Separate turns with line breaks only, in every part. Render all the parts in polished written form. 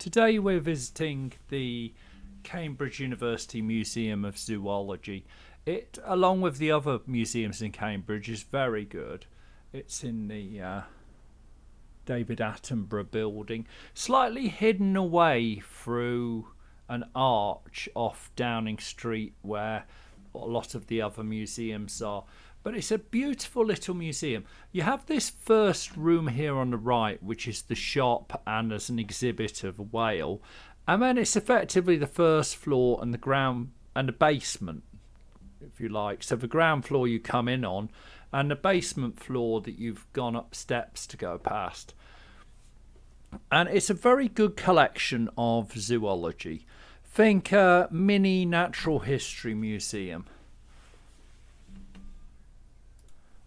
Today we're visiting the Cambridge University Museum of Zoology. It, along with the other museums in Cambridge, is very good. It's in the David Attenborough building, slightly hidden away through an arch off Downing Street where a lot of the other museums are. But it's a beautiful little museum. You have this first room here on the right, which is the shop and as an exhibit of a whale. And then it's effectively the first floor and the ground and the basement, if you like. So the ground floor you come in on and the basement floor that you've gone up steps to go past. And it's a very good collection of zoology. Think a mini natural history museum.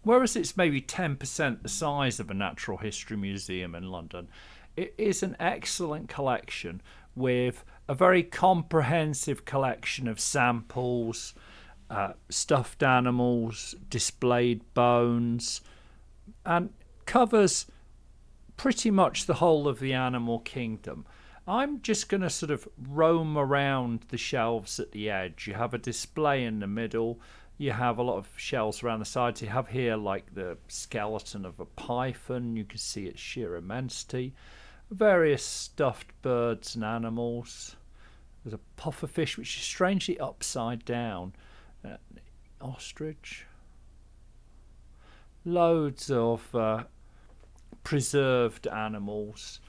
Whereas it's maybe 10% the size of a natural history museum in London, it is an excellent collection with a very comprehensive collection of samples, stuffed animals, displayed bones, and covers pretty much the whole of the animal kingdom. I'm just going to sort of roam around the shelves at the edge. You have a display in the middle. You have a lot of shelves around the sides. You have here like the skeleton of a python. You can see its sheer immensity. Various stuffed birds and animals. There's a pufferfish which is strangely upside down. Ostrich. Loads of preserved animals.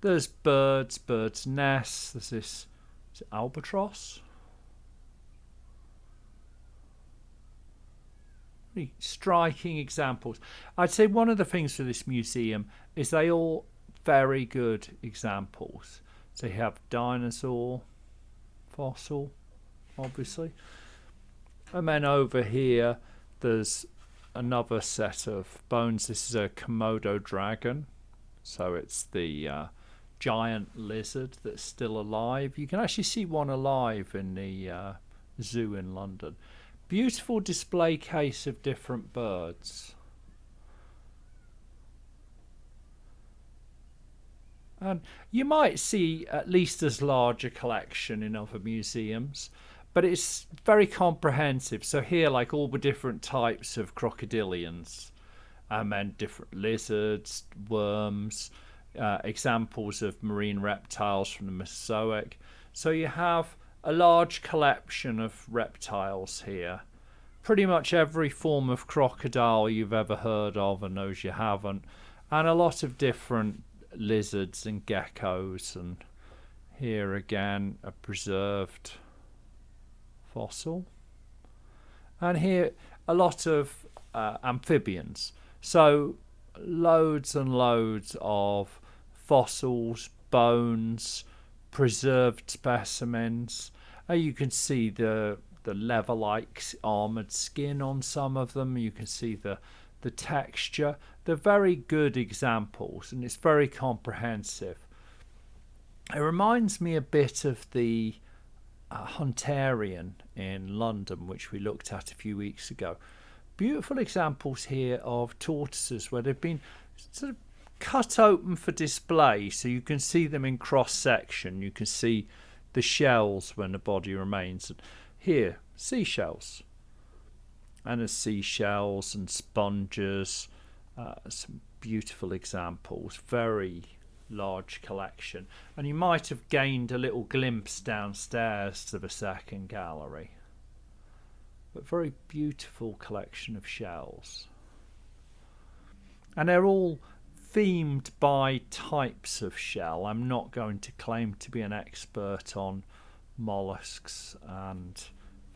There's birds' nests. There's this, is it albatross? Really striking examples. I'd say one of the things for this museum is they all very good examples. So you have dinosaur fossil, obviously. And then over here there's another set of bones. This is a Komodo dragon. So it's the giant lizard that's still alive. You can actually see one alive in the zoo in London. Beautiful display case of different birds. And you might see at least as large a collection in other museums, but it's very comprehensive. So here, like all the different types of crocodilians, and then different lizards, worms, examples of marine reptiles from the Mesozoic. So you have a large collection of reptiles here. Pretty much every form of crocodile you've ever heard of and those you haven't. And a lot of different lizards and geckos. And here again, a preserved fossil. And here, a lot of amphibians. So loads and loads of fossils, bones, preserved specimens. You can see the leather-like armoured skin on some of them. You can see the texture. They're very good examples and it's very comprehensive. It reminds me a bit of the Huntarian in London, which we looked at a few weeks ago. Beautiful examples here of tortoises where they've been sort of cut open for display, so you can see them in cross section. You can see the shells when the body remains. Here, seashells, and there's seashells and sponges. Some beautiful examples. Very large collection, and you might have gained a little glimpse downstairs to the second gallery. But very beautiful collection of shells, and they're all themed by types of shell. I'm not going to claim to be an expert on mollusks and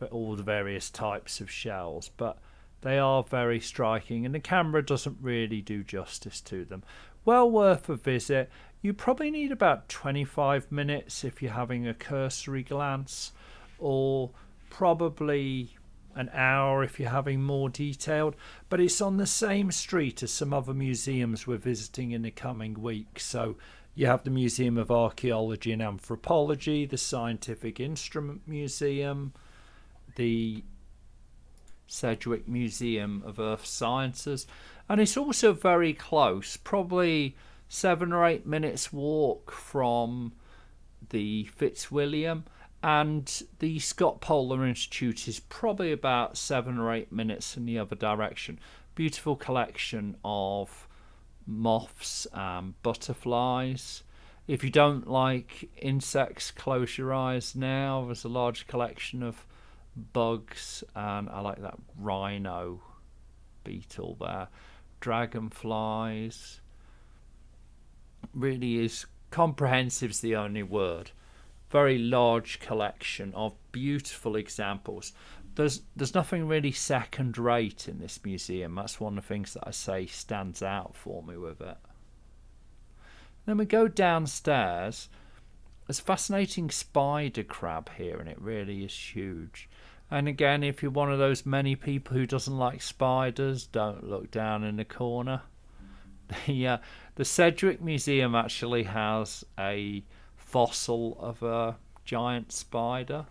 all the various types of shells, but they are very striking and the camera doesn't really do justice to them. Well worth a visit. You probably need about 25 minutes if you're having a cursory glance, or probably an hour if you're having more detailed, but it's on the same street as some other museums we're visiting in the coming weeks. So you have the Museum of Archaeology and Anthropology, the Scientific Instrument Museum, the Sedgwick Museum of Earth Sciences, and it's also very close, probably 7 or 8 minutes walk from the Fitzwilliam, and the Scott Polar Institute is probably about 7 or 8 minutes in the other direction. Beautiful collection of moths and butterflies. If you don't like insects, close your eyes now. There's a large collection of bugs, and I like that rhino beetle there. Dragonflies. Really is comprehensive is the only word. Very large collection of beautiful examples. There's nothing really second rate in this museum. That's one of the things that I say stands out for me with it. Then we go downstairs. There's a fascinating spider crab here, and it really is huge. And again, if you're one of those many people who doesn't like spiders, don't look down in the corner. The Sedgwick Museum actually has a fossil of a giant spider,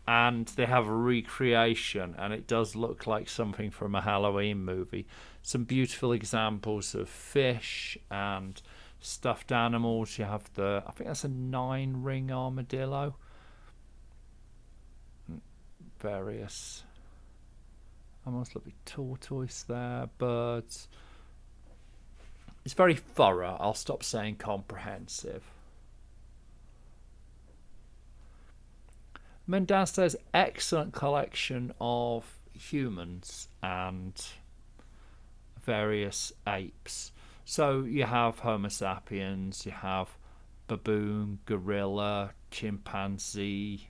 and they have a recreation, and it does look like something from a Halloween movie. Some beautiful examples of fish and stuffed animals. You have I think that's a 9-ring armadillo. Various almost lovely tortoise there, birds. It's very thorough. I'll stop saying comprehensive. And then downstairs, excellent collection of humans and various apes. So you have Homo sapiens, you have baboon, gorilla, chimpanzee,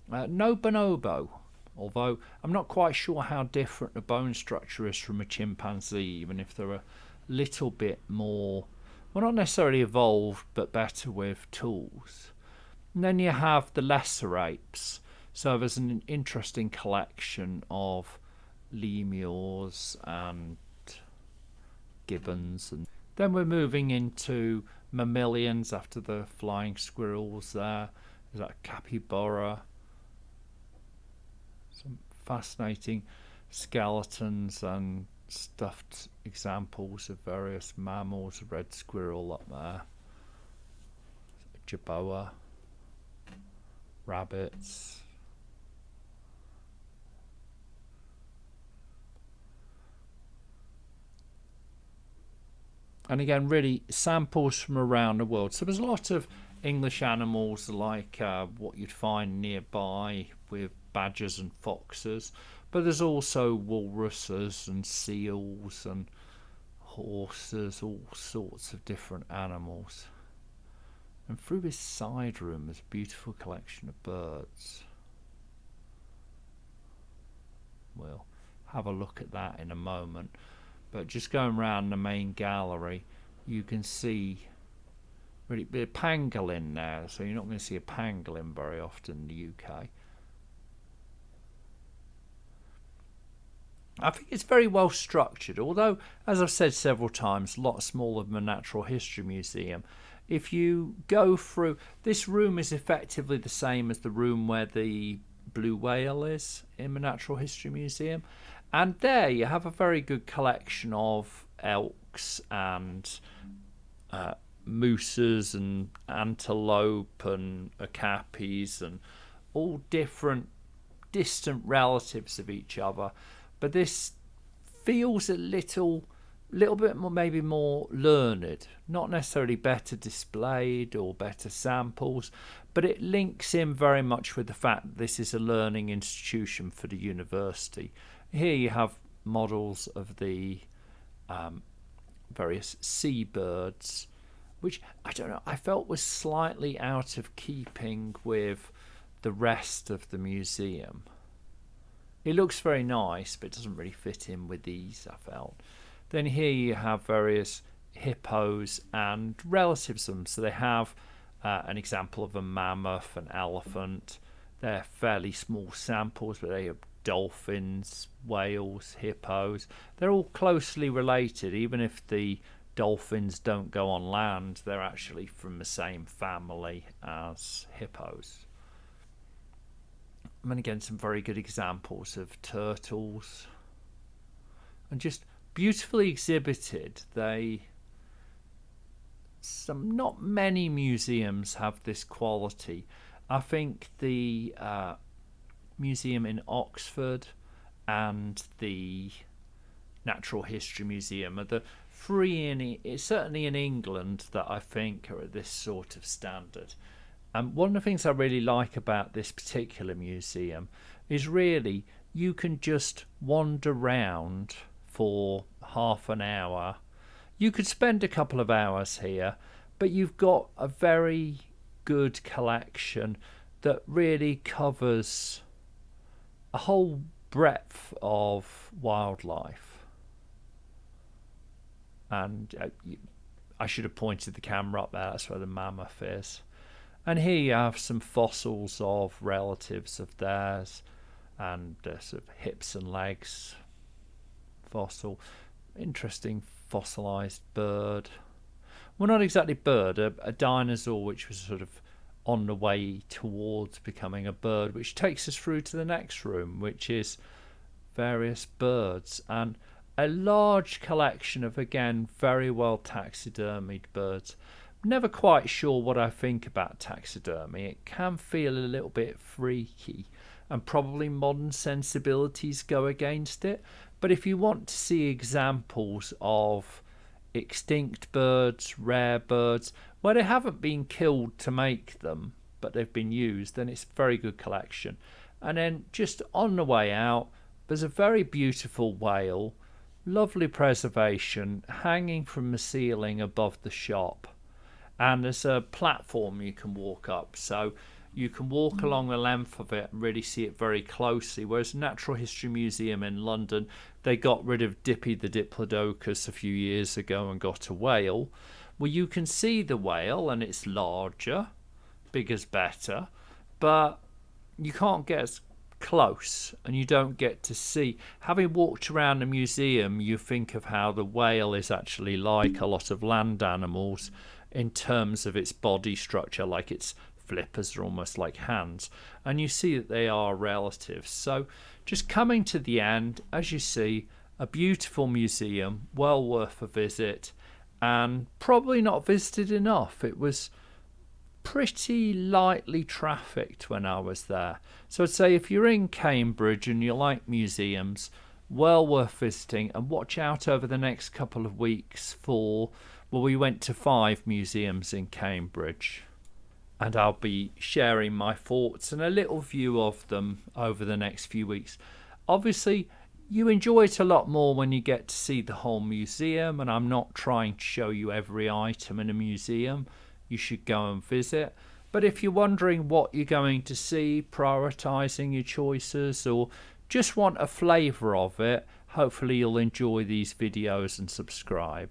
no bonobo. Although I'm not quite sure how different the bone structure is from a chimpanzee, even if they're a little bit more, well, not necessarily evolved, but better with tools. And then you have the lesser apes. So there's an interesting collection of lemurs and gibbons. And then we're moving into mammalians after the flying squirrels there. There's that capybara. Some fascinating skeletons and stuffed examples of various mammals. A red squirrel up there. Jerboa. Rabbits. And again, really samples from around the world. So there's a lot of English animals like what you'd find nearby with badgers and foxes. But there's also walruses and seals and horses, all sorts of different animals. And through this side room there's a beautiful collection of birds. We'll have a look at that in a moment. But just going around the main gallery, you can see really a pangolin there. So you're not going to see a pangolin very often in the UK. I think it's very well structured, although, as I've said several times, a lot smaller than the Natural History Museum. If you go through, this room is effectively the same as the room where the blue whale is in the Natural History Museum. And there you have a very good collection of elks and mooses and antelope and okapis and all different distant relatives of each other. But this feels a little bit more, maybe more learned, not necessarily better displayed or better samples, but it links in very much with the fact that this is a learning institution for the university. Here you have models of the various seabirds, which I don't know, I felt was slightly out of keeping with the rest of the museum. It looks very nice, but it doesn't really fit in with these, I felt. Then here you have various hippos and relatives of them. So they have an example of a mammoth, an elephant. They're fairly small samples, but they have dolphins, whales, hippos. They're all closely related. Even if the dolphins don't go on land, they're actually from the same family as hippos. And then again, some very good examples of turtles. And just beautifully exhibited. They not many museums have this quality. I think the museum in Oxford and the Natural History Museum are the three certainly in England that I think are at this sort of standard. And one of the things I really like about this particular museum is really you can just wander round for half an hour. You could spend a couple of hours here, but you've got a very good collection that really covers a whole breadth of wildlife. And I should have pointed the camera up there, that's where the mammoth is. And here you have some fossils of relatives of theirs, and sort of hips and legs fossil. Interesting fossilized bird. Well, not exactly bird, a dinosaur which was sort of on the way towards becoming a bird, which takes us through to the next room, which is various birds, and a large collection of, again, very well taxidermied birds. Never quite sure what I think about taxidermy. It can feel a little bit freaky, and probably modern sensibilities go against it. But if you want to see examples of extinct birds, rare birds, where they haven't been killed to make them, but they've been used, then it's a very good collection. And then just on the way out, there's a very beautiful whale, lovely preservation, hanging from the ceiling above the shop. And there's a platform you can walk up, so you can walk along the length of it and really see it very closely. Whereas Natural History Museum in London, they got rid of Dippy the Diplodocus a few years ago and got a whale. Well, you can see the whale and it's larger, bigger's better, but you can't get as close and you don't get to see. Having walked around the museum, you think of how the whale is actually like a lot of land animals in terms of its body structure, like its flippers are almost like hands, and you see that they are relatives. So just coming to the end, as you see, a beautiful museum, well worth a visit, and probably not visited enough. It was pretty lightly trafficked when I was there. So I'd say if you're in Cambridge and you like museums, well worth visiting, and watch out over the next couple of weeks for, well, we went to 5 museums in Cambridge, and I'll be sharing my thoughts and a little view of them over the next few weeks. Obviously, you enjoy it a lot more when you get to see the whole museum, and I'm not trying to show you every item in a museum. You should go and visit. But if you're wondering what you're going to see, prioritising your choices, or just want a flavour of it, hopefully you'll enjoy these videos and subscribe.